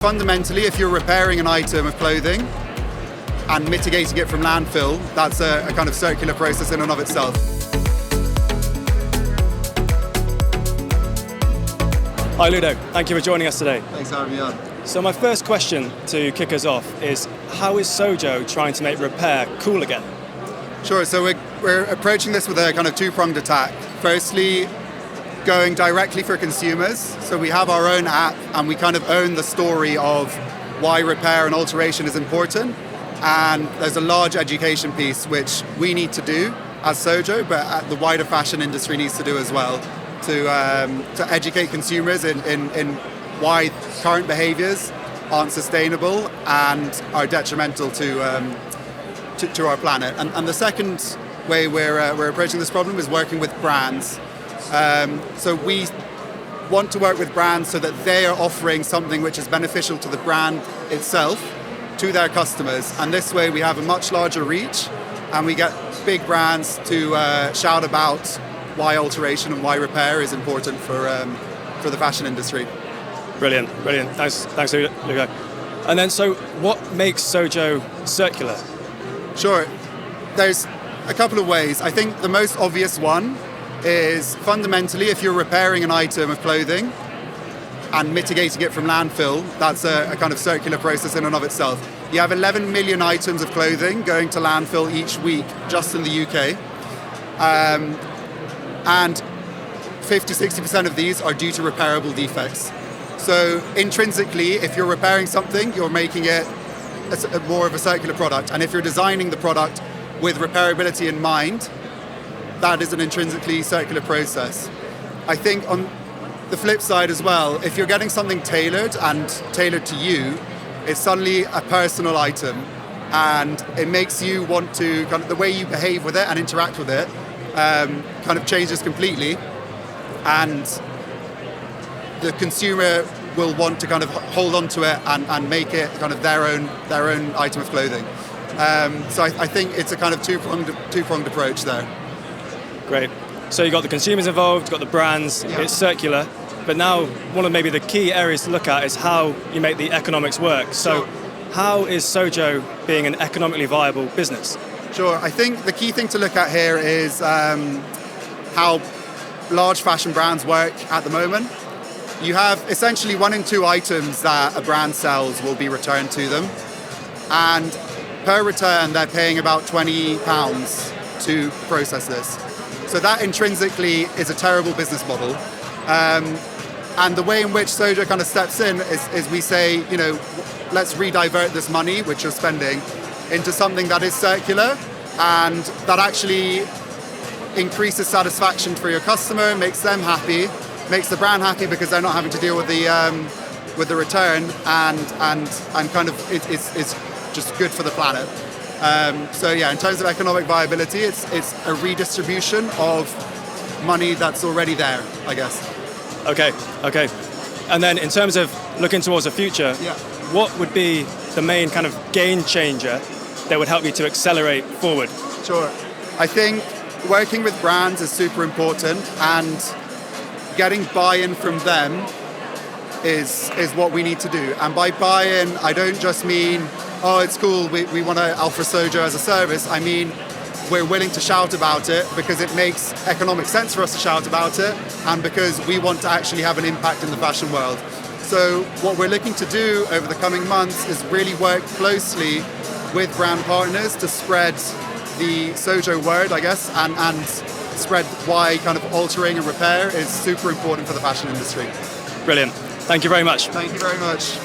Fundamentally, if you're repairing an item of clothing and mitigating it from landfill, that's a kind of circular process in and of itself. Hi Ludo, thank you for joining us today. Thanks for having me on. So my first question to kick us off is, how is Sojo trying to make repair cool again? Sure, so we're approaching this with a kind of two-pronged attack. Firstly, going directly for consumers. So we have our own app and we kind of own the story of why repair and alteration is important. And there's a large education piece which we need to do as Sojo, but the wider fashion industry needs to do as well to educate consumers in why current behaviors aren't sustainable and are detrimental to our planet. And the second way we're approaching this problem is working with brands. So we want to work with brands so that they are offering something which is beneficial to the brand itself, to their customers. And this way we have a much larger reach and we get big brands to shout about why alteration and why repair is important for the fashion industry. Brilliant. Thanks, Ludo. And then, so what makes Sojo circular? Sure. There's a couple of ways. I think the most obvious one is fundamentally, if you're repairing an item of clothing and mitigating it from landfill, that's a kind of circular process in and of itself. You have 11 million items of clothing going to landfill each week just in the UK. And 50-60% of these are due to repairable defects. So intrinsically, if you're repairing something, you're making it more of a circular product. And if you're designing the product with repairability in mind, that is an intrinsically circular process. I think on the flip side as well, if you're getting something tailored to you, it's suddenly a personal item and it makes you want to, kind of the way you behave with it and interact with it kind of changes completely, and the consumer will want to kind of hold on to it and make it kind of their own item of clothing. So I think it's a kind of two-pronged approach there. Great. So you've got the consumers involved, you've got the brands, yeah. It's circular, but now one of maybe the key areas to look at is how you make the economics work. So how is Sojo being an economically viable business? Sure. I think the key thing to look at here is how large fashion brands work at the moment. You have essentially 1 in 2 items that a brand sells will be returned to them. And per return, they're paying about £20 to process this. So that intrinsically is a terrible business model. And the way in which Sojo kind of steps in is we say, let's redivert this money, which you're spending, into something that is circular and that actually increases satisfaction for your customer, makes them happy, makes the brand happy because they're not having to deal with the return, and kind of it's just good for the planet. So yeah, in terms of economic viability, it's a redistribution of money that's already there, I guess. Okay. And then in terms of looking towards the future, what would be the main kind of game changer that would help you to accelerate forward? Sure. I think working with brands is super important, and getting buy-in from them is what we need to do. And by buy-in, I don't just mean, oh, it's cool, we want to offer Sojo as a service. I mean, we're willing to shout about it because it makes economic sense for us to shout about it, and because we want to actually have an impact in the fashion world. So what we're looking to do over the coming months is really work closely with brand partners to spread the Sojo word, I guess, and spread why kind of altering and repair is super important for the fashion industry. Brilliant. Thank you very much. Thank you very much.